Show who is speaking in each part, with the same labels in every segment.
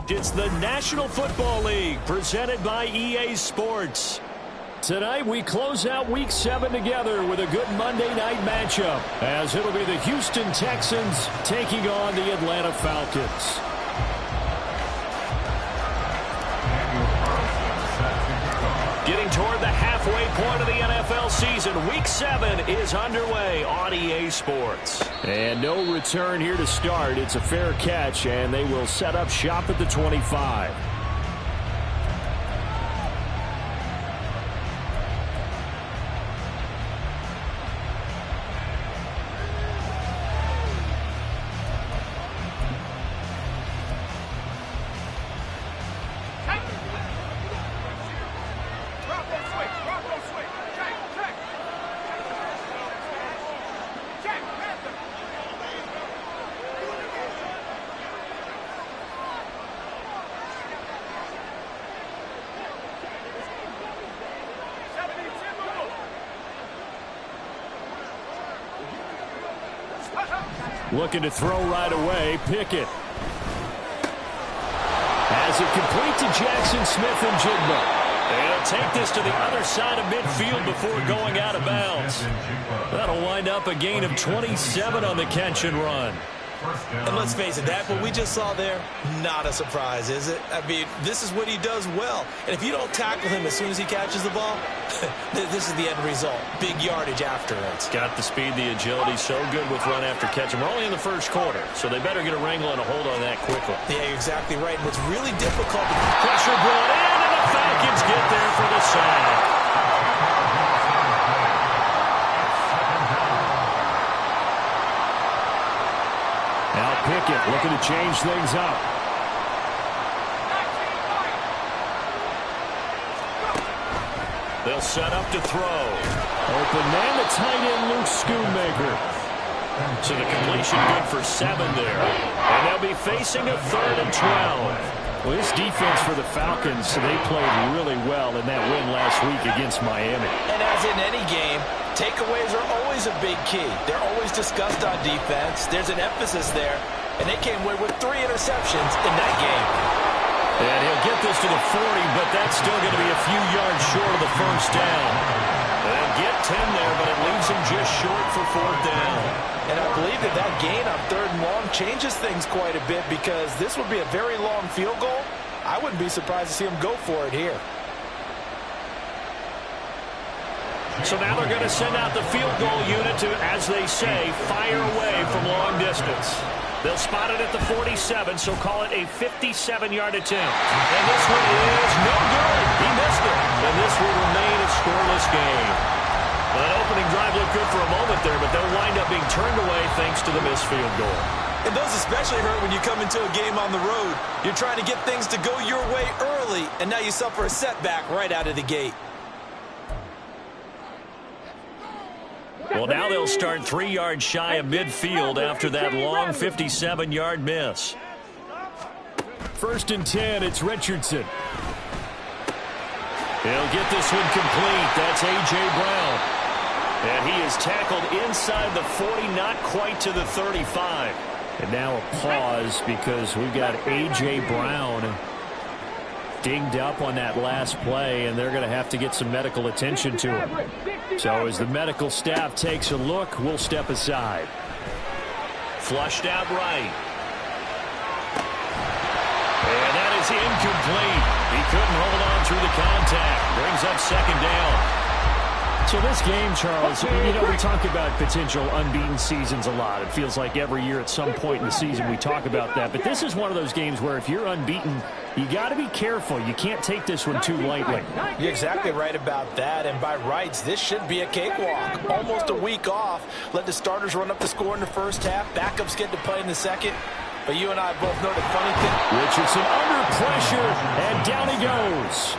Speaker 1: It's the National Football League presented by EA Sports. Tonight we close out Week 7 together with a good Monday night matchup, as it'll be the Houston Texans taking on the Atlanta Falcons. Getting toward the halfway point of the NFL season, Week 7 is underway on EA Sports. And no return here to start. It's a fair catch, and they will set up shop at the 25. Looking to throw right away, Pickett. Has it complete to Jackson Smith-Njigba. They'll take this to the other side of midfield before going out of bounds. That'll wind up a gain of 27 on the catch and run.
Speaker 2: And let's face it, that what we just saw there, not a surprise, is it? I mean, this is what he does well. And if you don't tackle him as soon as he catches the ball, this is the end result. Big yardage afterwards.
Speaker 1: Got the speed, the agility, so good with run after catch. And we're only in the first quarter, so they better get a wrangle and a hold on that quickly.
Speaker 2: Yeah, you're exactly right. And what's really difficult,
Speaker 1: pressure brought in, and the Falcons get there for the sack. Now Pickett looking to change things up. They'll set up to throw. Open man, the tight end, Luke Schoonmaker. So the completion good for 7 there. And they'll be facing a 3rd and 12. Well, this defense for the Falcons, they played really well in that win last week against Miami.
Speaker 2: And as in any game, takeaways are always a big key. They're always discussed on defense. There's an emphasis there. And they came away with 3 interceptions in that game.
Speaker 1: And he'll get this to the 40, but that's still going to be a few yards short of the first down. They'll get 10 there, but it leaves him just short for 4th down.
Speaker 2: And I believe that gain on 3rd and long changes things quite a bit, because this would be a very long field goal. I wouldn't be surprised to see him go for it here.
Speaker 1: So now they're going to send out the field goal unit to, as they say, fire away from long distance. They'll spot it at the 47, so call it a 57-yard attempt. And this one is no good. He missed it. And this will remain a scoreless game. Well, that opening drive looked good for a moment there, but they'll wind up being turned away thanks to the missed field goal.
Speaker 2: And those especially hurt when you come into a game on the road. You're trying to get things to go your way early, and now you suffer a setback right out of the gate.
Speaker 1: Well, now they'll start 3 yards shy of midfield after that long 57-yard miss. 1st and 10, it's Richardson. He'll get this one complete. That's A.J. Brown. And he is tackled inside the 40, not quite to the 35. And now a pause because we've got A.J. Brown dinged up on that last play, and they're going to have to get some medical attention to him. So as the medical staff takes a look, we'll step aside. Flushed out right. And that is incomplete. He couldn't hold on through the contact. Brings up 2nd down. So this game, Charles, you know, we talk about potential unbeaten seasons a lot. It feels like every year at some point in the season we talk about that. But this is one of those games where if you're unbeaten, you got to be careful. You can't take this one too lightly.
Speaker 2: You're exactly right about that. And by rights, this should be a cakewalk. Almost a week off. Let the starters run up the score in the first half. Backups get to play in the second. But you and I both know the funny thing.
Speaker 1: Richardson under pressure, and down he goes.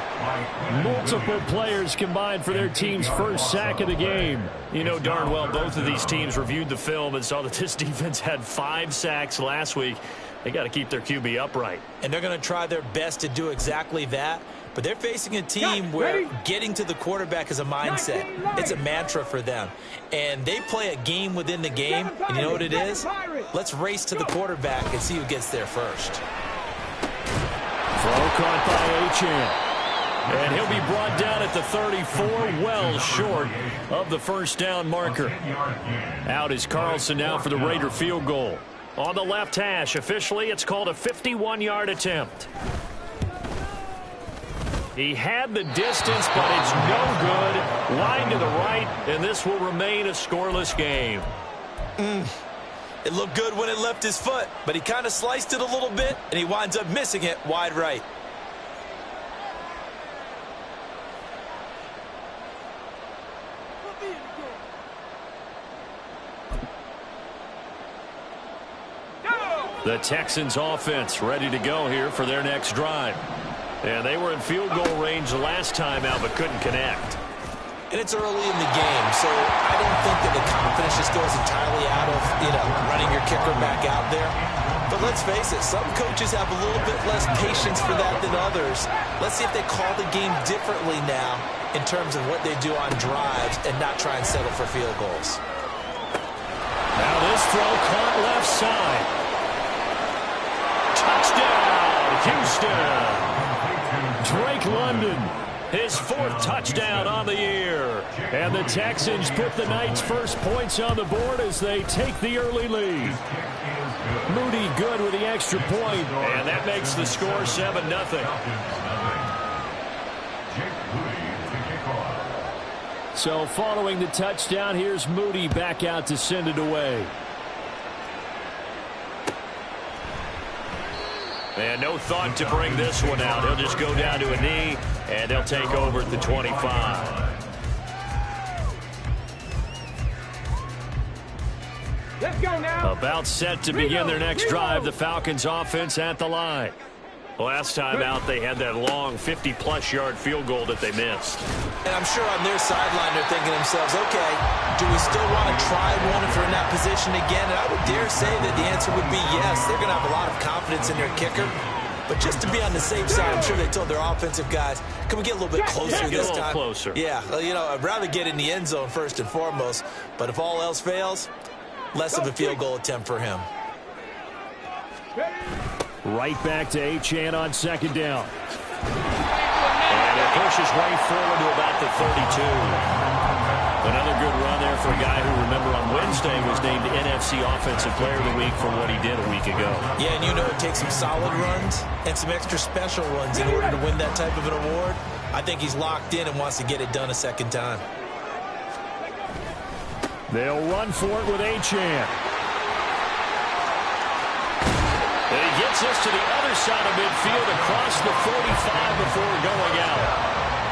Speaker 1: Multiple players combined for their team's first sack of the game. You know darn well both of these teams reviewed the film and saw that this defense had 5 sacks last week. They got to keep their QB upright.
Speaker 2: And they're going to try their best to do exactly that. But they're facing a team where getting to the quarterback is a mindset. It's a mantra for them. And they play a game within the game. And you know what it is? Let's race to the quarterback and see who gets there first.
Speaker 1: caught by Achane. And he'll be brought down at the 34, well short of the first down marker. Out is Carlson now for the Raider field goal. On the left hash, officially it's called a 51-yard attempt. He had the distance, but it's no good. Line to the right, and this will remain a scoreless game.
Speaker 2: It looked good when it left his foot, but he kind of sliced it a little bit, and he winds up missing it wide right.
Speaker 1: The Texans offense ready to go here for their next drive. And they were in field goal range last time out, but couldn't connect.
Speaker 2: And it's early in the game, so I don't think that the confidence just goes entirely out of, running your kicker back out there. But let's face it, some coaches have a little bit less patience for that than others. Let's see if they call the game differently now in terms of what they do on drives and not try and settle for field goals.
Speaker 1: Now this throw caught left side. Touchdown, Houston. Drake London, his 4th touchdown on the year. And the Texans put the Knights' first points on the board as they take the early lead. Moody good with the extra point, and that makes the score 7-0. So following the touchdown, here's Moody back out to send it away. And no thought to bring this one out. He'll just go down to a knee, and they'll take over at the 25.
Speaker 3: Let's go now.
Speaker 1: About set to begin their next drive, the Falcons offense at the line. Last time out, they had that long 50-plus yard field goal that they missed.
Speaker 2: And I'm sure on their sideline they're thinking to themselves, okay, do we still want to try one if we're in that position again? And I would dare say that the answer would be yes. They're going to have a lot of confidence in their kicker. But just to be on the safe side, I'm sure they told their offensive guys, can we get a little bit closer this time?
Speaker 1: Get a little closer.
Speaker 2: Yeah, I'd rather get in the end zone first and foremost. But if all else fails, less of a field goal attempt for him.
Speaker 1: Right back to Achane on second down. And it pushes way forward to about the 32. Another good run there for a guy who, remember, on Wednesday was named NFC Offensive Player of the Week for what he did a week ago.
Speaker 2: Yeah, and it takes some solid runs and some extra special runs in order to win that type of an award. I think he's locked in and wants to get it done a second time.
Speaker 1: They'll run for it with Achane. And he gets us to the other side of midfield across the 45 before going out.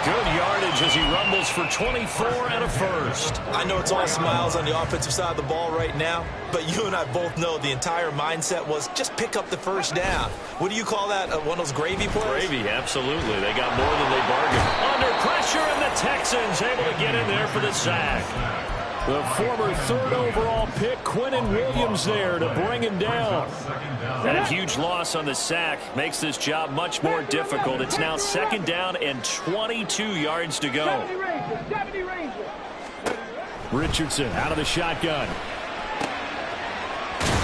Speaker 1: Good yardage as he rumbles for 24 and a first.
Speaker 2: I know it's all smiles on the offensive side of the ball right now, but you and I both know the entire mindset was just pick up the first down. What do you call that? One of those gravy plays?
Speaker 1: Gravy, absolutely. They got more than they bargained. Under pressure, and the Texans able to get in there for the sack. The former 3rd overall pick, Quinnen Williams, there to bring him down. And a huge loss on the sack makes this job much more difficult. It's now 2nd down and 22 yards to go. Richardson out of the shotgun.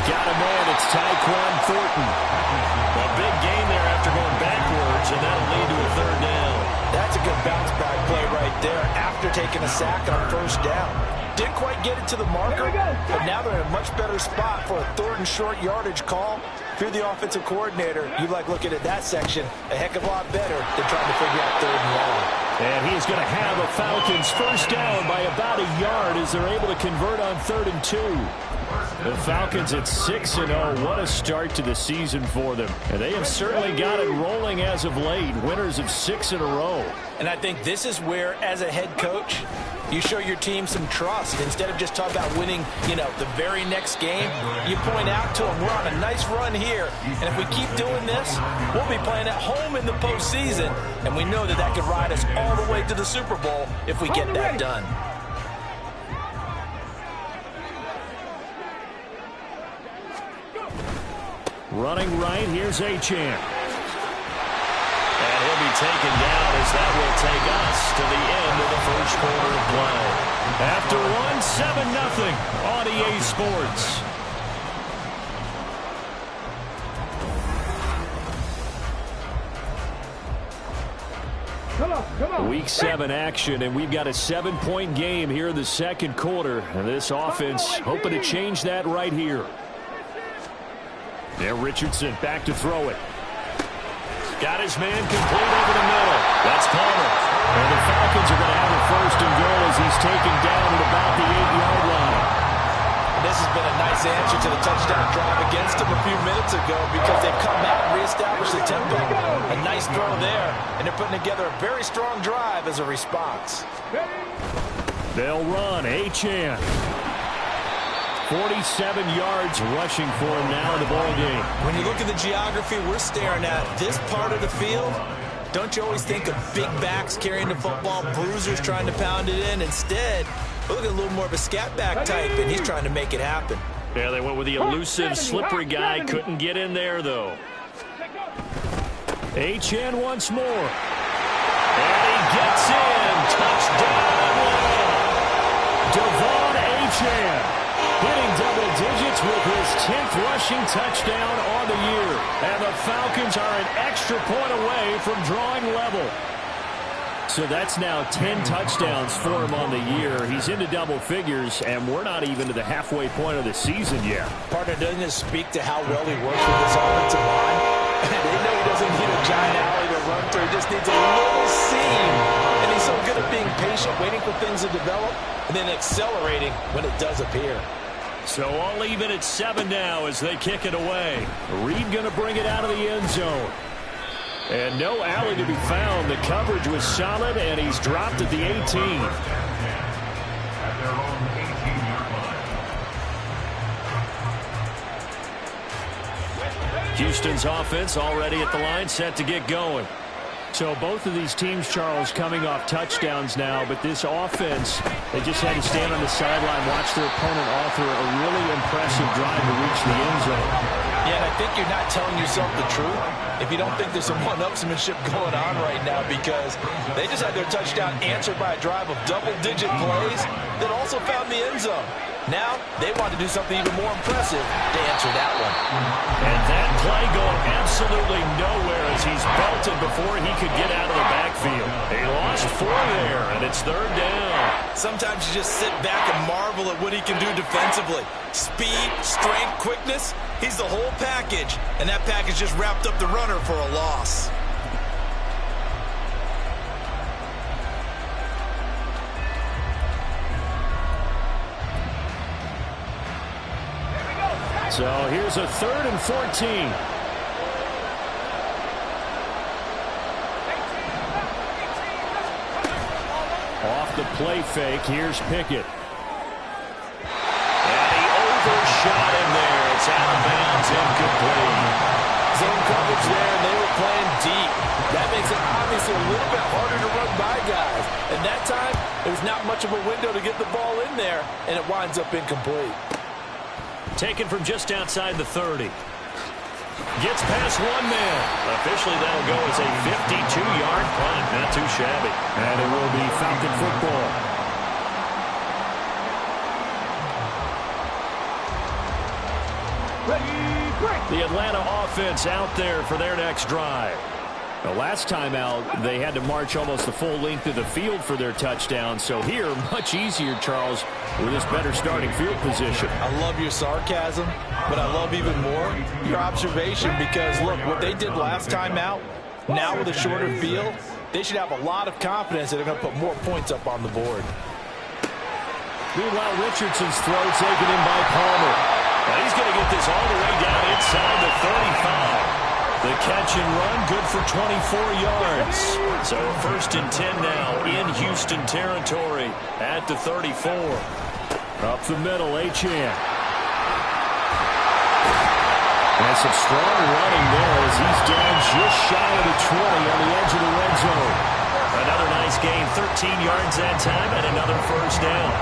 Speaker 1: Got a man. It's Tyquan Thornton. A big gain there after going backwards, and that'll lead to a 3rd down.
Speaker 2: That's a good bounce back play right there after taking a sack on 1st down. Didn't quite get it to the marker, but now they're in a much better spot for a 3rd and short yardage call. If you're the offensive coordinator, you like looking at that section a heck of a lot better than trying to figure out 3rd and long.
Speaker 1: And he's going to have a Falcons first down by about a yard as they're able to convert on 3rd and 2. The Falcons at 6-0. What a start to the season for them. And they have certainly got it rolling as of late. Winners of 6 in a row.
Speaker 2: And I think this is where, as a head coach, you show your team some trust. Instead of just talking about winning, the very next game, you point out to them, we're on a nice run here. And if we keep doing this, we'll be playing at home in the postseason. And we know that could ride us all the way to the Super Bowl if we get that done.
Speaker 1: Running right, here's Achane. And he'll be taken down as that will take us to the end of the first quarter of play. After one, 7-0 on EA Sports. Week 7 action, and we've got a 7-point game here in the second quarter. And this offense hoping to change that right here. There, Richardson back to throw it. Got his man complete over the middle. That's Palmer. And the Falcons are going to have a first and goal as he's taken down at about the 8-yard line.
Speaker 2: This has been a nice answer to the touchdown drive against them a few minutes ago because they've come out and reestablished the tempo. A nice throw there, and they're putting together a very strong drive as a response.
Speaker 1: They'll run. Achane. 47 yards rushing for him now in the ball game.
Speaker 2: When you look at the geography we're staring at, this part of the field, don't you always think of big backs carrying the football, bruisers trying to pound it in? Instead, look at a little more of a scat back type, and he's trying to make it happen.
Speaker 1: Yeah, they went with the elusive, slippery guy. Couldn't get in there, though. Achane once more. And he gets in. Touchdown. Devon Achane hitting double digits with his 10th rushing touchdown on the year. And the Falcons are an extra point away from drawing level. So that's now 10 touchdowns for him on the year. He's into double figures, and we're not even to the halfway point of the season yet.
Speaker 2: Partner, doesn't it speak to how well he works with this offensive line? They know he doesn't need a giant alley to run through. He just needs a little seam. And he's so good at being patient, waiting for things to develop, and then accelerating when it does appear.
Speaker 1: So I'll leave it at 7 now as they kick it away. Reed going to bring it out of the end zone. And no alley to be found. The coverage was solid, and he's dropped at the 18. Houston's offense already at the line, set to get going. So both of these teams, Charles, coming off touchdowns now, but this offense, they just had to stand on the sideline, watch their opponent offer a really impressive drive to reach the end zone.
Speaker 2: Yeah, and I think you're not telling yourself the truth if you don't think there's some one-upsmanship going on right now, because they just had their touchdown answered by a drive of double-digit plays that also found the end zone. Now, they want to do something even more impressive to answer that one.
Speaker 1: And that play going absolutely nowhere as he's belted before he could get out of the backfield. He lost 4 there, and it's 3rd down.
Speaker 2: Sometimes you just sit back and marvel at what he can do defensively. Speed, strength, quickness, he's the whole package. And that package just wrapped up the runner for a loss.
Speaker 1: So here's a 3rd and 14. Off the play fake, here's Pickett. And he overshot him there. It's out of bounds, incomplete.
Speaker 2: Zone coverage there, and they were playing deep. That makes it obviously a little bit harder to run by guys. And that time, there's not much of a window to get the ball in there, and it winds up incomplete.
Speaker 1: Taken from just outside the 30. Gets past one man. Officially, that'll go as a 52-yard punt. Not too shabby. And it will be Falcon football. The Atlanta offense out there for their next drive. The last time out, they had to march almost the full length of the field for their touchdown. So here, much easier, Charles, with this better starting field position.
Speaker 2: I love your sarcasm, but I love even more your observation because, look, what they did last time out, now with a shorter field, they should have a lot of confidence that they're going to put more points up on the board.
Speaker 1: Meanwhile, Richardson's throw taken in by Palmer. Now he's going to get this all the way down inside the 35. The catch and run, good for 24 yards. So 1st and 10 now in Houston territory at the 34. Up the middle, Achane. And some strong running there as he's down just shy of the 20 on the edge of the red zone. Another nice gain, 13 yards that time, and another 1st down.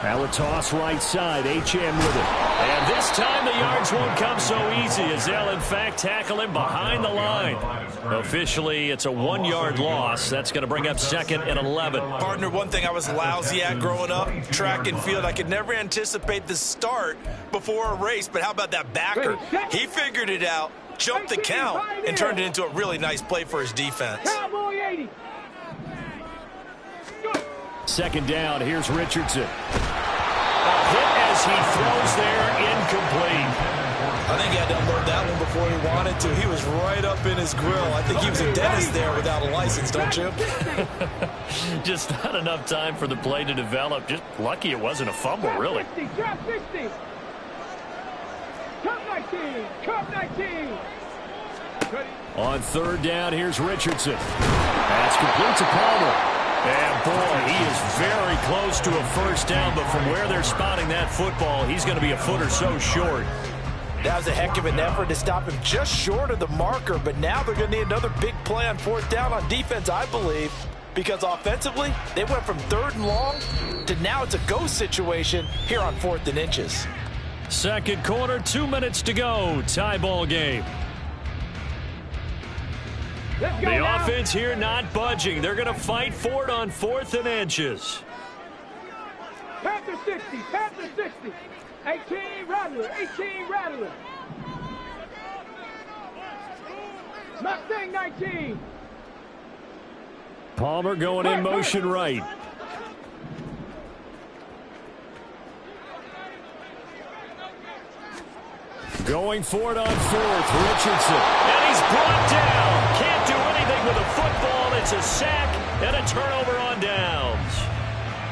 Speaker 1: Now a toss right side. HM with it. And this time the yards won't come so easy as they'll, in fact, tackle him behind the line. Officially, it's a 1-yard loss. That's going to bring up 2nd and 11.
Speaker 2: Partner, one thing I was lousy at growing up, track and field. I could never anticipate the start before a race, but how about that backer? He figured it out, jumped the count, and turned it into a really nice play for his defense.
Speaker 3: Cowboy 80.
Speaker 1: 2nd down, here's Richardson. A hit as he throws there, incomplete.
Speaker 2: I think he had to unload that one before he wanted to. He was right up in his grill. I think he was a dentist there without a license, don't you?
Speaker 1: Just not enough time for the play to develop. Just lucky it wasn't a fumble, really.
Speaker 3: Drop 60. Cup 19. Cup 19.
Speaker 1: On 3rd down, here's Richardson. That's complete to Palmer. And, boy, he is very close to a first down, but from where they're spotting that football, he's going to be a foot or so short.
Speaker 2: That was a heck of an effort to stop him just short of the marker, but now they're going to need another big play on 4th down on defense, I believe, because offensively, they went from 3rd and long to now it's a go situation here on 4th and inches.
Speaker 1: 2nd quarter, 2 minutes to go. Tie ball game. The offense here not budging. They're going to fight for it on 4th and inches.
Speaker 3: Panther 60. Panther 60. 18 Rattler. 18 Rattler. Mustang 19.
Speaker 1: Palmer going in motion right. Going for it on 4th, Richardson. And he's brought down. Can't do anything with a football. It's a sack and a turnover on downs.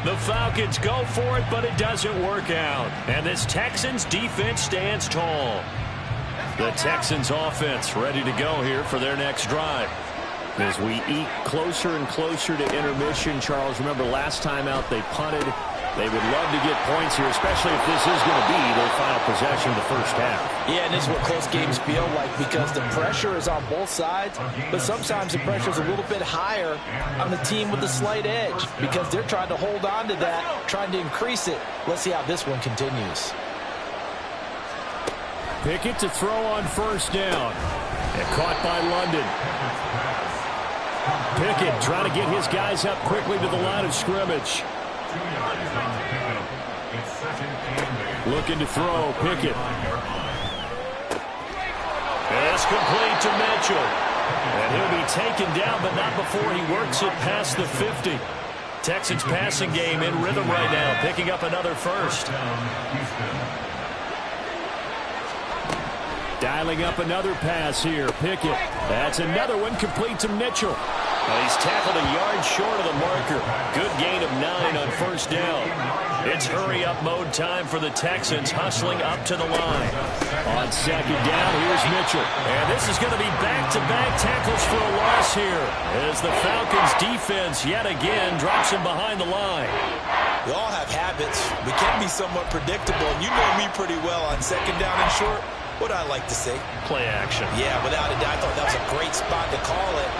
Speaker 1: The Falcons go for it, but it doesn't work out. And this Texans defense stands tall. The Texans offense ready to go here for their next drive. As we eke closer and closer to intermission, Charles, remember last time out they punted. They would love to get points here, especially if this is going to be their final possession of the first half.
Speaker 2: Yeah, and this is what close games feel like because the pressure is on both sides, but sometimes the pressure is a little bit higher on the team with the slight edge because they're trying to hold on to that, trying to increase it. Let's see how this one continues.
Speaker 1: Pickett to throw on 1st down. And caught by London. Pickett trying to get his guys up quickly to the line of scrimmage. Looking to throw, Pickett. It's complete to Mitchell. And he'll be taken down, but not before he works it past the 50. Texans passing game in rhythm right now, picking up another first. Dialing up another pass here, Pickett. That's another one complete to Mitchell. He's tackled a yard short of the marker. Good gain of 9 on 1st down. It's hurry-up mode time for the Texans, hustling up to the line. On 2nd down, here's Mitchell. And this is going to be back-to-back tackles for a loss here as the Falcons' defense yet again drops him behind the line.
Speaker 2: We all have habits. We can be somewhat predictable, and you know me pretty well on 2nd down and short. What do I like to say?
Speaker 1: Play action.
Speaker 2: Yeah, without a doubt, I thought that was a great spot to call it.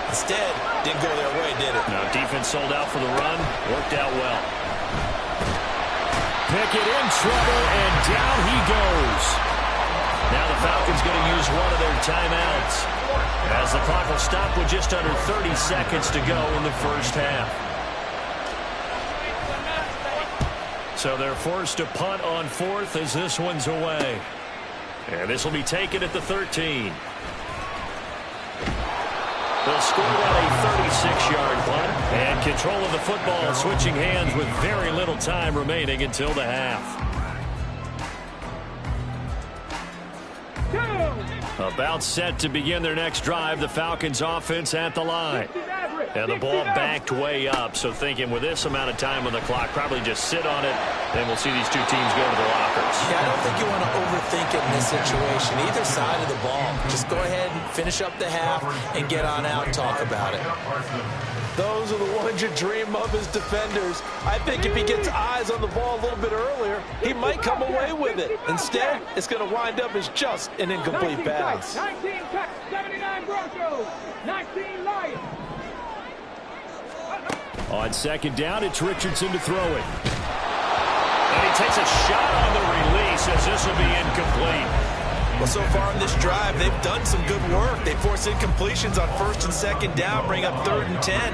Speaker 2: Instead, didn't go their way, did it?
Speaker 1: No, defense sold out for the run. Worked out well. Pickett in trouble, and down he goes. Now the Falcons going to use one of their timeouts as the clock will stop with just under 30 seconds to go in the first half. So they're forced to punt on 4th as this one's away. And this will be taken at the 13. They'll score on a 36-yard punt. And control of the football switching hands with very little time remaining until the half. About set to begin their next drive. The Falcons offense at the line. And the ball backed way up. So thinking with this amount of time on the clock, probably just sit on it. Then we'll see these two teams go to the lockers.
Speaker 2: Yeah, I don't think you want to overthink it in this situation. Either side of the ball. Just go ahead and finish up the half and get on out and talk about it. Those are the ones you dream of as defenders. I think if he gets eyes on the ball a little bit earlier, he might come away with it. Instead, it's going to wind up as just an incomplete pass.
Speaker 3: 19 Tucks, 79 Broncos, 19 Lions.
Speaker 1: On 2nd down, it's Richardson to throw it. And he takes a shot on the release as this will be incomplete.
Speaker 2: Well, so far in this drive, they've done some good work. They force incompletions on 1st and 2nd down, bring up 3rd and 10.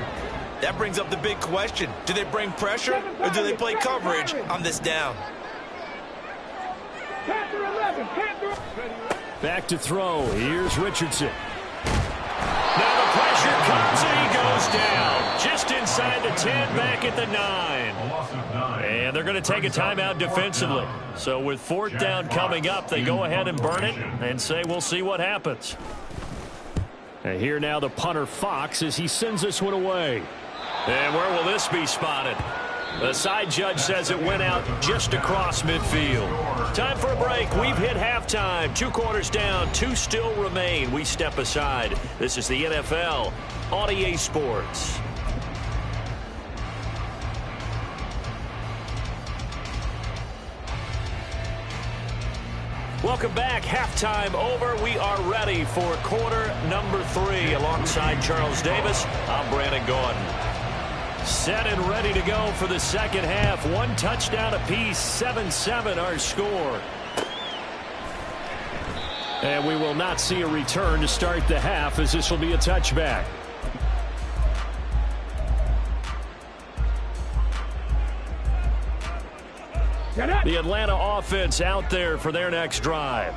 Speaker 2: That brings up the big question. Do they bring pressure or do they play coverage on this down?
Speaker 1: Back to throw. Here's Richardson. Now the pressure comes and he goes down. Just inside the 10, back at the 9. And they're going to take a timeout defensively. So with 4th down coming up, they go ahead and burn it and say we'll see what happens. And here now the punter Fox as he sends this one away. And where will this be spotted? The side judge says it went out just across midfield. Time for a break. We've hit halftime. 2 quarters down. 2 still remain. We step aside. This is the NFL on EA Sports. Welcome back. Halftime over. We are ready for quarter number 3. Alongside Charles Davis, I'm Brandon Gordon. Set and ready to go for the second half. 1 touchdown apiece, 7-7 our score. And we will not see a return to start the half as this will be a touchback. The Atlanta offense out there for their next drive.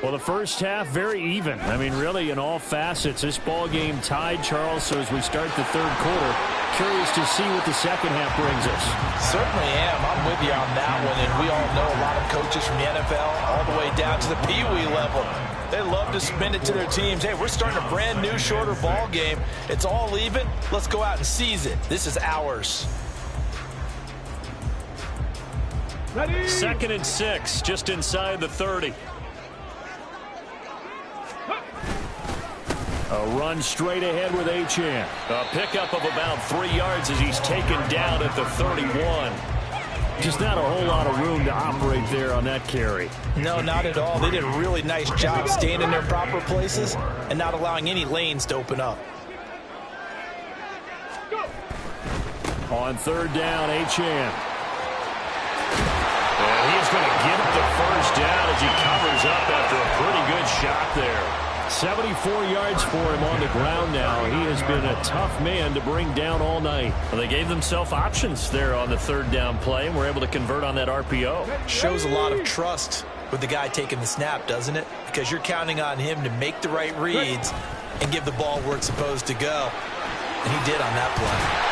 Speaker 1: Well, the first half, very even. I mean, really, in all facets, this ball game tied, Charles. So as we start the 3rd quarter, curious to see what the second half brings us.
Speaker 2: Certainly am. I'm with you on that one. And we all know a lot of coaches from the NFL all the way down to the Pee Wee level. They love to spin it to their teams. Hey, we're starting a brand new, shorter ball game. It's all even. Let's go out and seize it. This is ours.
Speaker 1: 2nd and 6, just inside the 30. A run straight ahead with Achane. A pickup of about 3 yards as he's taken down at the 31. Just not a whole lot of room to operate there on that carry.
Speaker 2: No, not at all. They did a really nice job staying in their proper places and not allowing any lanes to open up.
Speaker 1: On 3rd down, Achane. And he's going to give it the 1st down as he covers up after a pretty good shot there. 74 yards for him on the ground now. He has been a tough man to bring down all night. Well, they gave themselves options there on the 3rd down play and were able to convert on that RPO.
Speaker 2: Shows a lot of trust with the guy taking the snap, doesn't it? Because you're counting on him to make the right reads and give the ball where it's supposed to go. And he did on that play.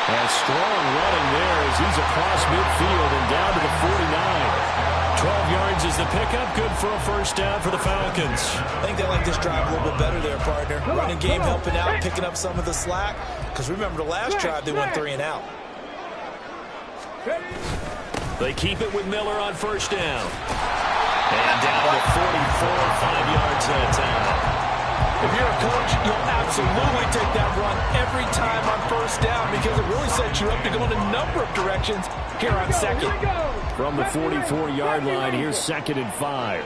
Speaker 1: And strong running there as he's across midfield and down to the 49. 12 yards is the pickup. Good for a 1st down for the Falcons.
Speaker 2: I think they like this drive a little bit better there, partner. Running game helping out, picking up some of the slack. Because remember the last drive, they went 3 and out.
Speaker 1: They keep it with Miller on 1st down. And down to 44, 5 yards that time.
Speaker 2: If you're a coach, you'll absolutely take that run every time on 1st down because it really sets you up to go in a number of directions here on 2nd.
Speaker 1: From the 44-yard line, here's 2nd and 5.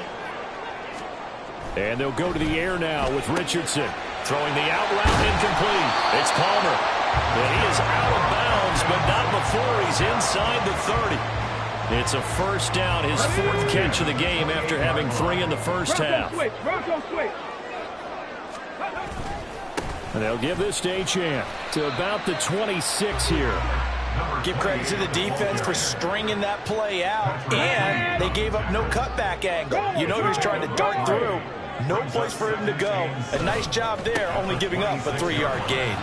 Speaker 1: And they'll go to the air now with Richardson. Throwing the out route incomplete. It's Palmer. And he is out of bounds, but not before he's inside the 30. It's a 1st down, his 4th catch of the game after having 3 in the first half. And they'll give this to Achane to about the 26 here.
Speaker 2: Give credit to the defense for stringing that play out, and they gave up no cutback angle. You know he was trying to dart through. No place for him to go. A nice job there, only giving up a 3-yard gain.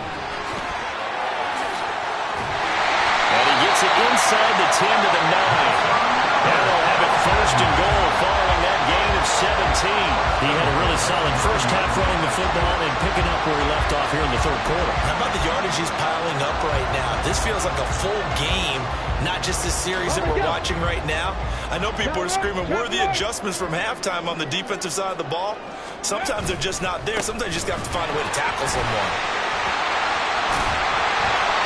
Speaker 1: And he gets it inside the 10 to the 9. Now they'll have it 1st and goal following that gain of 17. He had a really solid first half running the football and picking up where he left off here in the 3rd quarter.
Speaker 2: How about the yardage he's piling up right now? This feels like a full game, not just the series that we're watching right now. I know people are screaming, where are the adjustments from halftime on the defensive side of the ball? Sometimes they're just not there. Sometimes you just have to find a way to tackle someone.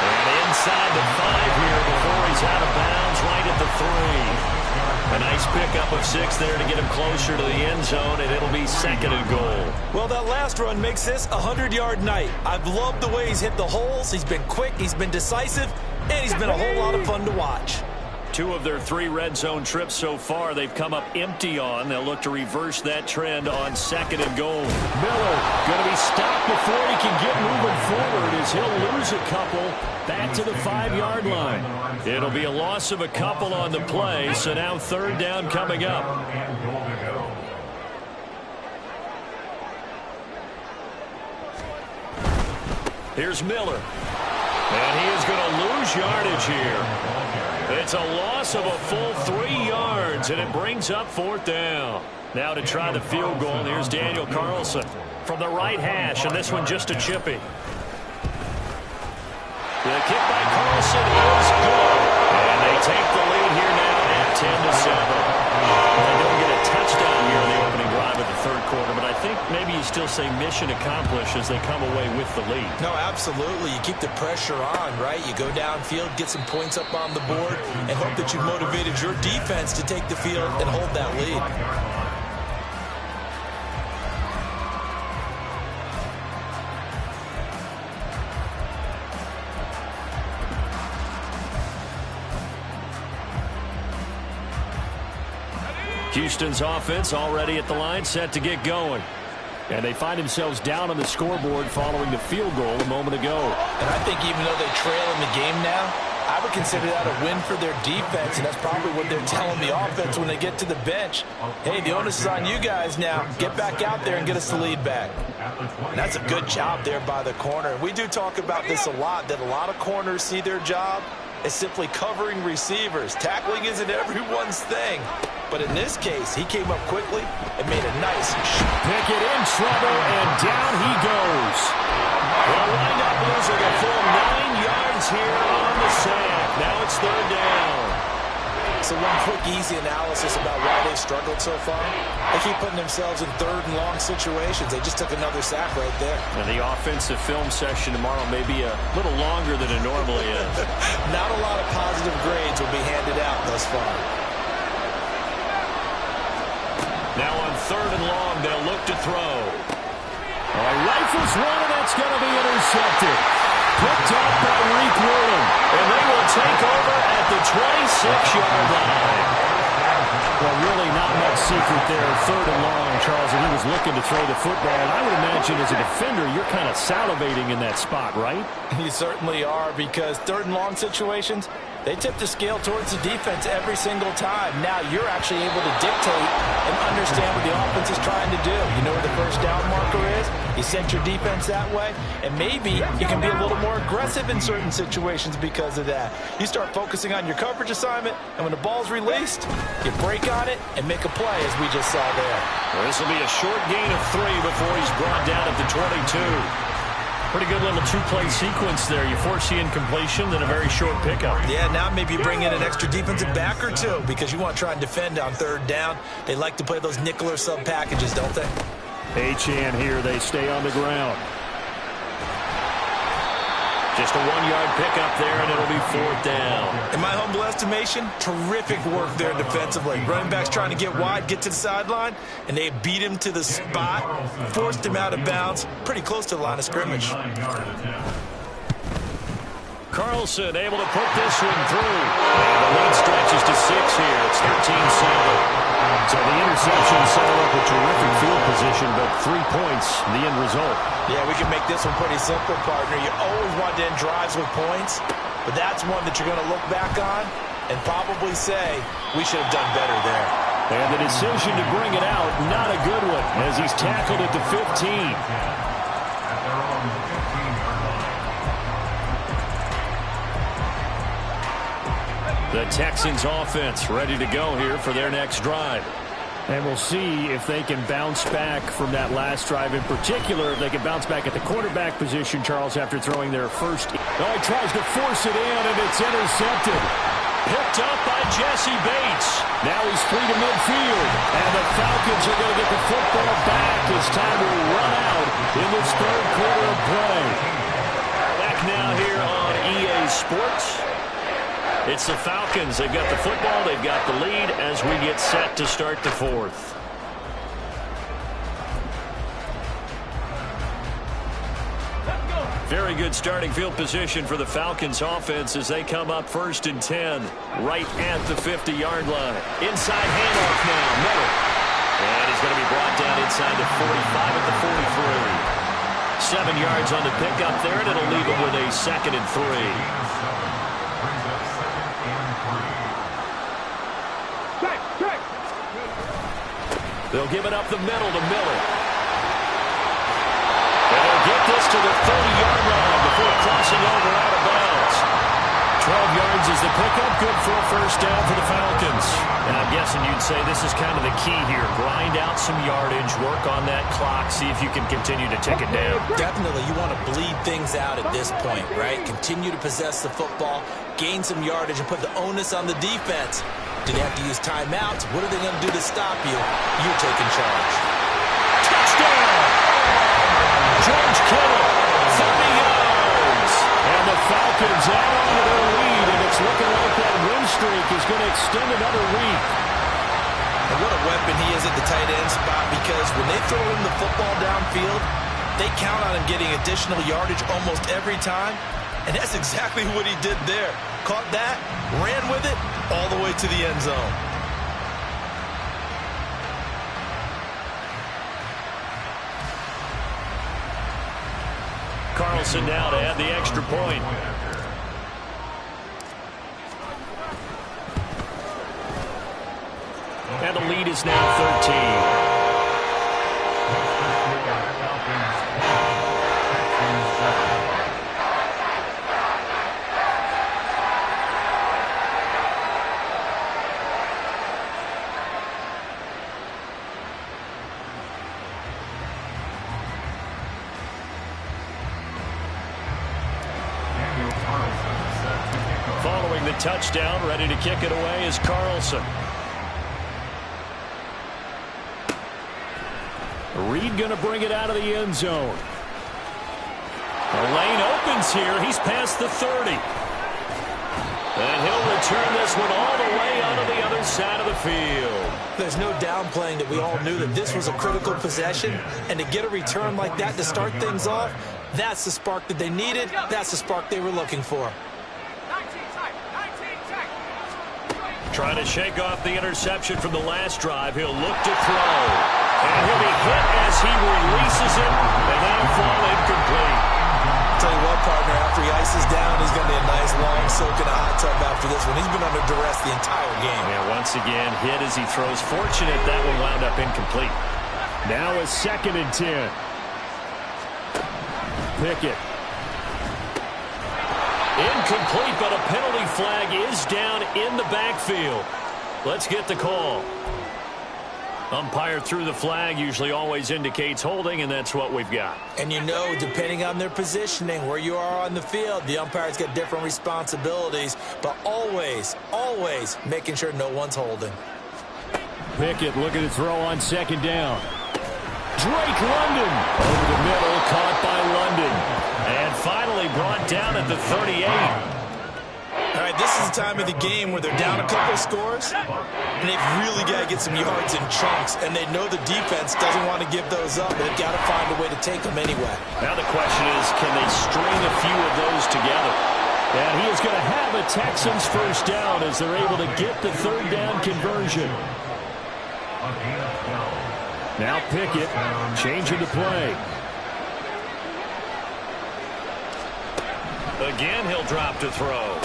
Speaker 1: And inside the 5 here before he's out of bounds, right at the 3. A nice pickup of 6 there to get him closer to the end zone, and it'll be 2nd and goal.
Speaker 2: Well, that last run makes this a 100-yard night. I've loved the way he's hit the holes. He's been quick, he's been decisive, and he's been a whole lot of fun to watch.
Speaker 1: 2 of their 3 red zone trips so far, they've come up empty on. They'll look to reverse that trend on 2nd and goal. Miller going to be stopped before he can get moving forward as he'll lose a couple back to the 5-yard line. It'll be a loss of a couple on the play, so now 3rd down coming up. Here's Miller. And he is going to lose yardage here. It's a loss of a full 3 yards, and it brings up 4th down. Now to try the field goal, here's Daniel Carlson from the right hash, and this one just a chippy. The kick by Carlson is good, and they take the lead here now at 10-7. They don't get a touchdown here in the opening drive of the 3rd quarter, but I think maybe you still say mission accomplished as they come away with the lead.
Speaker 2: No, absolutely. You keep the pressure on, right? You go downfield, get some points up on the board, and hope that you've motivated your defense to take the field and hold that lead.
Speaker 1: Houston's offense already at the line, set to get going. And they find themselves down on the scoreboard following the field goal a moment ago.
Speaker 2: And I think even though they trail in the game now, I would consider that a win for their defense, and that's probably what they're telling the offense when they get to the bench. Hey, the onus is on you guys now. Get back out there and get us the lead back. And that's a good job there by the corner. We do talk about this a lot, that a lot of corners see their job as simply covering receivers. Tackling isn't everyone's thing. But in this case, he came up quickly and made a nice shot.
Speaker 1: Pickett in trouble, and down he goes. They'll wind up losing a full 9 yards here on the sack. Now it's 3rd down.
Speaker 2: So one quick, easy analysis about why they've struggled so far. They keep putting themselves in 3rd and long situations. They just took another sack right there.
Speaker 1: And the offensive film session tomorrow may be a little longer than it normally is.
Speaker 2: Not a lot of positive grades will be handed out thus far.
Speaker 1: Now on 3rd and long, they'll look to throw. Rifles one, and that's going to be intercepted. Picked up by Reek Williams, and they will take over at the 26-yard line. Well, really not much secret there. 3rd and long, Charles, and he was looking to throw the football. And I would imagine as a defender, you're kind of salivating in that spot, right?
Speaker 2: You certainly are, because 3rd and long situations, they tip the scale towards the defense every single time. Now you're actually able to dictate and understand what the offense is trying to do. You know where the first down marker is. You set your defense that way, and maybe you can be a little more aggressive in certain situations because of that. You start focusing on your coverage assignment, and when the ball's released, you break on it and make a play, as we just saw there.
Speaker 1: Well, this will be a short gain of 3 before he's brought down at the 22. Pretty good little 2-play sequence there. You force the incompletion, then a very short pickup.
Speaker 2: Yeah, now maybe you bring in an extra defensive back or 2 because you want to try and defend on 3rd down. They like to play those nickel or sub packages, don't they?
Speaker 1: Achane here, they stay on the ground. Just a 1-yard pickup there, and it'll be 4th down.
Speaker 2: In my humble estimation, terrific work there defensively. Running backs trying to get wide, get to the sideline, and they beat him to the spot, forced him out of bounds, pretty close to the line of scrimmage.
Speaker 1: Carlson able to put this one through. And the lead stretches to 6 here. It's 13-7. So the interception set up a terrific field position, but 3 points, the end result.
Speaker 2: Yeah, we can make this one pretty simple, partner. You always want to end drives with points, but that's one that you're going to look back on and probably say, we should have done better there.
Speaker 1: And the decision to bring it out, not a good one, as he's tackled at the 15. The Texans offense ready to go here for their next drive. And we'll see if they can bounce back from that last drive. In particular, if they can bounce back at the quarterback position, Charles, after throwing their first. Oh, he tries to force it in, and it's intercepted. Picked up by Jesse Bates. Now he's free to midfield. And the Falcons are going to get the football back as time will run out in this 3rd quarter of play. Back now here on EA Sports. It's the Falcons. They've got the football. They've got the lead as we get set to start the 4th. Very good starting field position for the Falcons offense as they come up 1st and 10 right at the 50-yard line. Inside handoff now, middle. And he's going to be brought down inside the 45 at the 43. 7 yards on the pickup there, and it'll leave him with a 2nd and 3. They'll give it up the middle to Miller. And they'll get this to the 30-yard line before crossing over out of bounds. 12 yards is the pickup. Good for a 1st down for the Falcons. And I'm guessing you'd say this is kind of the key here. Grind out some yardage, work on that clock, see if you can continue to tick it down.
Speaker 2: Definitely, you want to bleed things out at this point, right? Continue to possess the football, gain some yardage, and put the onus on the defense. Do they have to use timeouts? What are they going to do to stop you? You're taking charge.
Speaker 1: Touchdown! George Kittle, 30 yards. And the Falcons add on to their lead, and it's looking like that win streak is going to extend another week.
Speaker 2: And what a weapon he is at the tight end spot, because when they throw him the football downfield, they count on him getting additional yardage almost every time. And that's exactly what he did there. Caught that, ran with it, all the way to the end zone.
Speaker 1: Carlson now to add the extra point. And the lead is now 13. Following the touchdown, ready to kick it away is Carlson. Reed going to bring it out of the end zone. The lane opens here. He's past the 30. And he'll return this one all the way onto the other side of the field.
Speaker 2: There's no downplaying that we all knew that this was a critical possession. And to get a return like that to start things off, that's the spark that they needed. That's the spark they were looking for.
Speaker 1: Trying to shake off the interception from the last drive. He'll look to throw. And he'll be hit as he releases it. And that'll fall incomplete.
Speaker 2: Tell you what, partner, after he ices down, he's going to be a nice long soak in a hot tub after this one. He's been under duress the entire game.
Speaker 1: Yeah, once again, hit as he throws. Fortunate that one wound up incomplete. Now a 2nd and 10. Pickett. Incomplete, but a penalty flag is down in the backfield. Let's get the call. Umpire threw the flag, usually always indicates holding, and that's what we've got.
Speaker 2: And you know, depending on their positioning, where you are on the field, the umpire's got different responsibilities, but always, always making sure no one's holding.
Speaker 1: Pickett looking to throw on 2nd down. Drake London over the middle, caught by London. And finally brought down at the 38.
Speaker 2: All right, this is the time of the game where they're down a couple scores, and they've really got to get some yards in chunks, and they know the defense doesn't want to give those up, but they've got to find a way to take them anyway.
Speaker 1: Now the question is, can they string a few of those together? And he is going to have a Texans 1st down as they're able to get the 3rd down conversion. Now Pickett changing the play. Again, he'll drop to throw.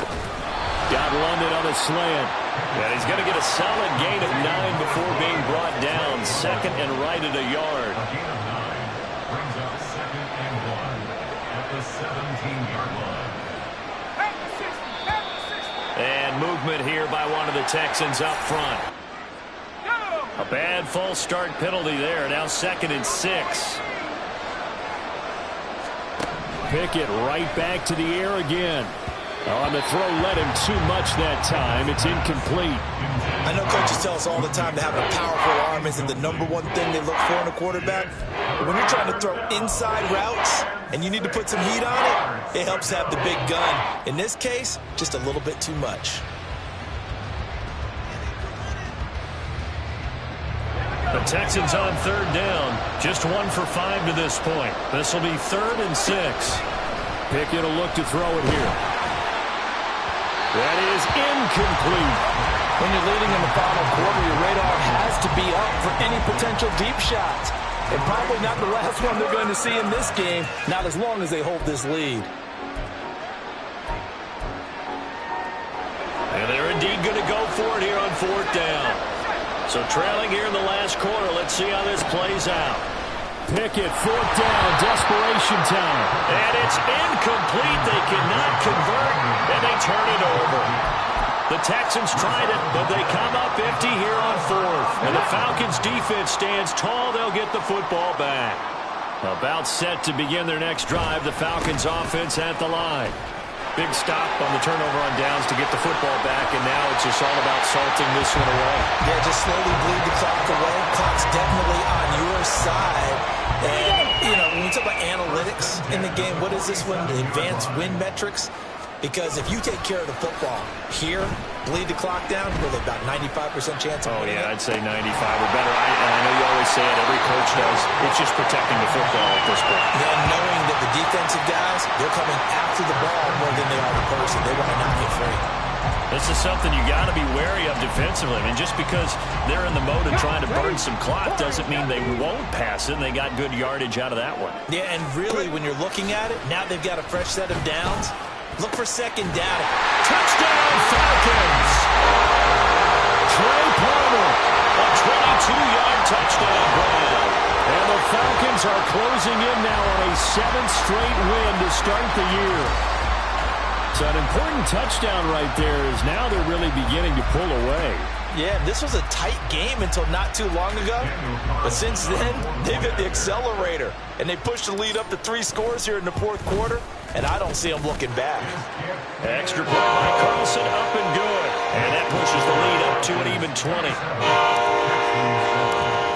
Speaker 1: Got London on a slant. And he's going to get a solid gain of 9 before being brought down. 2nd and right at a yard.
Speaker 4: Brings up 2nd and 1 at the 17-yard line.
Speaker 1: And movement here by one of the Texans up front. A bad false start penalty there. Now 2nd and 6. Pickett right back to the air again. On the throw, led him too much that time. It's incomplete.
Speaker 2: I know coaches tell us all the time that having a powerful arm isn't the #1 thing they look for in a quarterback. But when you're trying to throw inside routes and you need to put some heat on it, it helps to have the big gun. In this case, just a little bit too much.
Speaker 1: The Texans on 3rd down. Just 1 for 5 to this point. This will be 3rd and 6. Pickett will look to throw it here. That is incomplete.
Speaker 2: When you're leading in the final quarter, your radar has to be up for any potential deep shots. And probably not the last one they're going to see in this game, not as long as they hold this lead.
Speaker 1: And they're indeed going to go for it here on 4th down. So trailing here in the last quarter, let's see how this plays out. Pickett, 4th down, desperation time. And it's incomplete. They cannot convert, and they turn it over. The Texans tried it, but they come up empty here on 4th. And the Falcons' defense stands tall. They'll get the football back. About set to begin their next drive, the Falcons' offense at the line. Big stop on the turnover on downs to get the football back, and now it's just all about salting this one away.
Speaker 2: Yeah, just slowly bleed the clock away. Clock's definitely on your side. And, you know, when we talk about analytics in the game, what is this one? The advanced win metrics? Because if you take care of the football here, bleed the clock down, with about 95% chance of winning.
Speaker 1: I'd say 95 or better. I know you always say it, every coach does. It's just protecting the football at this point.
Speaker 2: Yeah, knowing that the defensive guys, they're coming after the ball more than they are the person. They want to knock you free.
Speaker 1: This is something you got to be wary of defensively. I mean, just because they're in the mode of trying to burn some clock doesn't mean they won't pass it, and they got good yardage out of that one.
Speaker 2: Yeah, and really, when you're looking at it, now they've got a fresh set of downs. Look for 2nd down.
Speaker 1: Touchdown, Falcons! Trey Palmer, a 22-yard touchdown grab. And the Falcons are closing in now on a 7th straight win to start the year. So an important touchdown right there is now they're really beginning to pull away.
Speaker 2: Yeah, this was a tight game until not too long ago. But since then, they've hit the accelerator. And they pushed the lead up to 3 scores here in the 4th quarter. And I don't see them looking back.
Speaker 1: Extra point by Carlson, up and good. And that pushes the lead up to an even 20.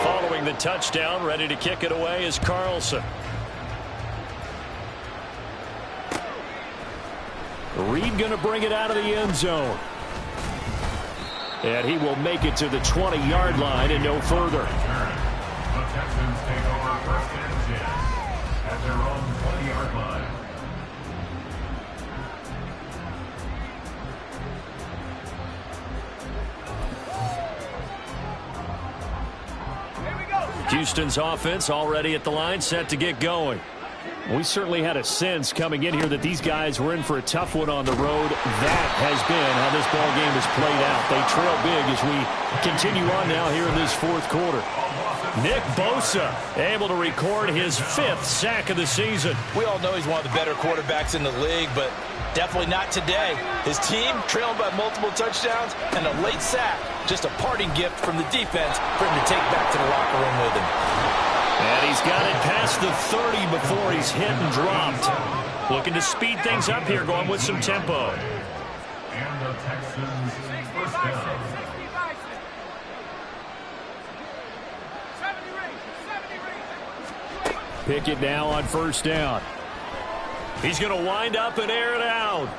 Speaker 1: Following the touchdown, ready to kick it away is Carlson. Reed going to bring it out of the end zone. And he will make it to the 20-yard line and no further.
Speaker 4: The Texans take over 1st and 10 at their own 20-yard line.
Speaker 1: Houston's offense already at the line, set to get going. We certainly had a sense coming in here that these guys were in for a tough one on the road. That has been how this ball game has played out. They trail big as we continue on now here in this 4th quarter. Nick Bosa able to record his 5th sack of the season.
Speaker 2: We all know he's one of the better quarterbacks in the league, but definitely not today. His team trailing by multiple touchdowns and a late sack. Just a parting gift from the defense for him to take back to the locker room with him.
Speaker 1: And he's got it past the 30 before he's hit and dropped. Looking to speed things up here, going with some tempo.
Speaker 4: And the Texans 1st down.
Speaker 1: Pickett now on 1st down. He's going to wind up and air it out.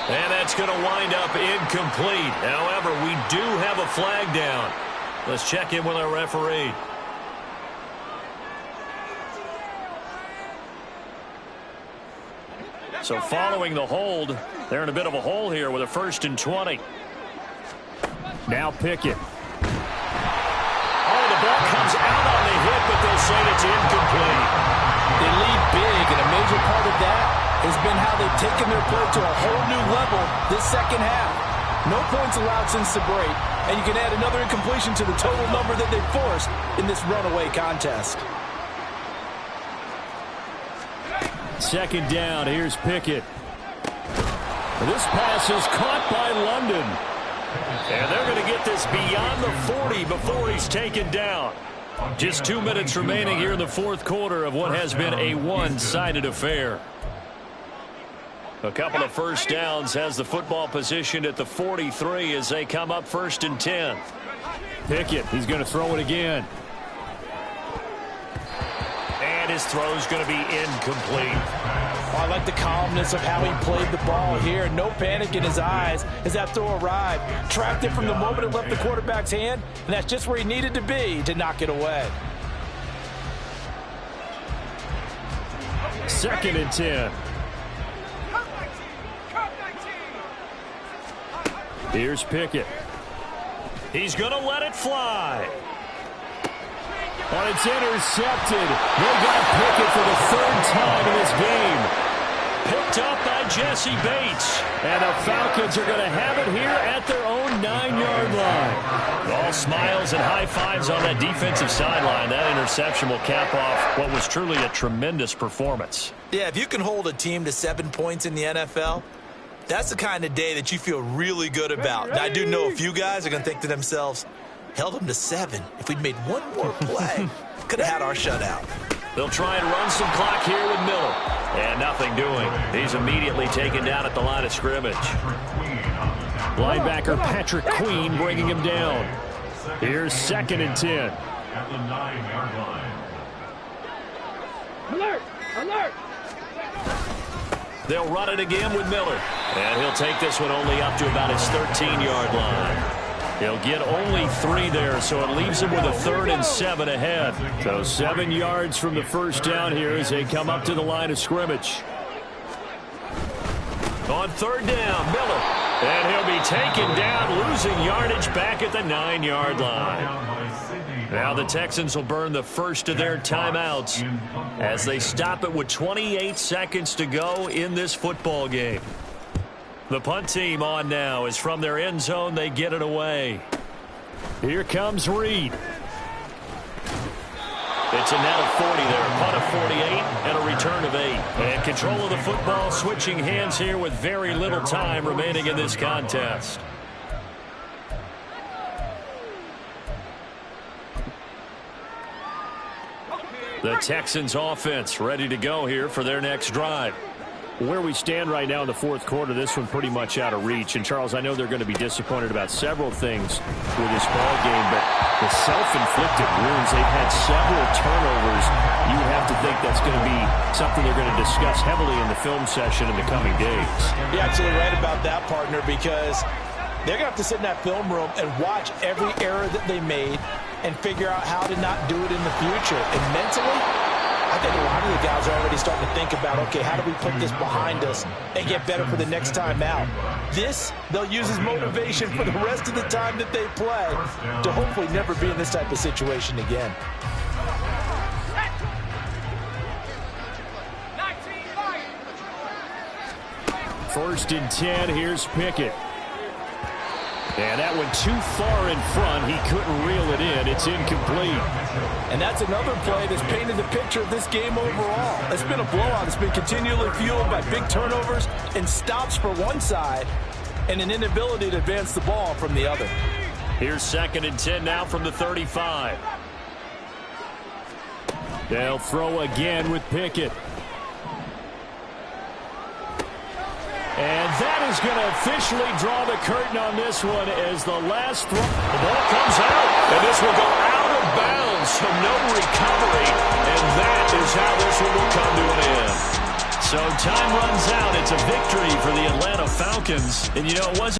Speaker 1: And that's going to wind up incomplete. However, we do have a flag down. Let's check in with our referee. So following the hold, they're in a bit of a hole here with a 1st and 20. Now Pickett. Oh, the ball comes out on the hit, but they'll say it's incomplete.
Speaker 2: They lead big, and a major part of that has been how they've taken their play to a whole new level this 2nd half. No points allowed since the break, and you can add another incompletion to the total number that they've forced in this runaway contest.
Speaker 1: 2nd down, here's Pickett. This pass is caught by London. And they're going to get this beyond the 40 before he's taken down. Just 2 minutes remaining here in the 4th quarter of what has been a one-sided affair. A couple of 1st downs has the football positioned at the 43 as they come up 1st and 10. Pickett, he's going to throw it again. And his throw's going to be incomplete.
Speaker 2: Oh, I like the calmness of how he played the ball here. No panic in his eyes as that throw arrived. Tracked it from the moment it left the quarterback's hand, and that's just where he needed to be to knock it away.
Speaker 1: 2nd and 10. Here's Pickett. He's going to let it fly. And it's intercepted. They got Pickett for the third time in this game. Picked up by Jesse Bates. And the Falcons are going to have it here at their own 9-yard line. All smiles and high fives on that defensive sideline. That interception will cap off what was truly a tremendous performance.
Speaker 2: Yeah, if you can hold a team to 7 points in the NFL, that's the kind of day that you feel really good about. And I do know a few guys are going to think to themselves, held them to 7. If we'd made one more play, could have had our shutout.
Speaker 1: They'll try and run some clock here with Miller. And nothing doing. He's immediately taken down at the line of scrimmage. Linebacker Patrick Queen bringing him down. Here's 2nd and 10.
Speaker 4: At the 9-yard line.
Speaker 3: Alert! Alert!
Speaker 1: They'll run it again with Miller. And he'll take this one only up to about his 13-yard line. He'll get only 3 there, so it leaves him with a 3rd and 7 ahead. So 7 yards from the first down here as they come up to the line of scrimmage. On 3rd down, Miller. And he'll be taken down, losing yardage back at the 9-yard line. Now the Texans will burn the first of their timeouts as they stop it with 28 seconds to go in this football game. The punt team on now is from their end zone. They get it away. Here comes Reed. It's a net of 40 there, a punt of 48, and a return of 8. And control of the football switching hands here with very little time remaining in this contest. The Texans offense ready to go here for their next drive. Where we stand right now in the fourth quarter, this one pretty much out of reach. And, Charles, I know they're going to be disappointed about several things with this ball game, but the self-inflicted wounds, they've had several turnovers. You would have to think that's going to be something they're going to discuss heavily in the film session in the coming days.
Speaker 2: You're absolutely right about that, partner, because they're going to have to sit in that film room and watch every error that they made and figure out how to not do it in the future. And mentally, I think a lot of the guys are already starting to think about, okay, how do we put this behind us and get better for the next time out? This, they'll use as motivation for the rest of the time that they play to hopefully never be in this type of situation again.
Speaker 1: 1st and 10, here's Pickett. And that went too far in front. He couldn't reel it in. It's incomplete.
Speaker 2: And that's another play that's painted the picture of this game overall. It's been a blowout. It's been continually fueled by big turnovers and stops for one side and an inability to advance the ball from the other.
Speaker 1: Here's 2nd and 10 now from the 35. They'll throw again with Pickett. And that is going to officially draw the curtain on this one as the last throw. The ball comes out, and this will go out of bounds, so no recovery. And that is how this one will come to an end. So time runs out. It's a victory for the Atlanta Falcons. And, you know, it wasn't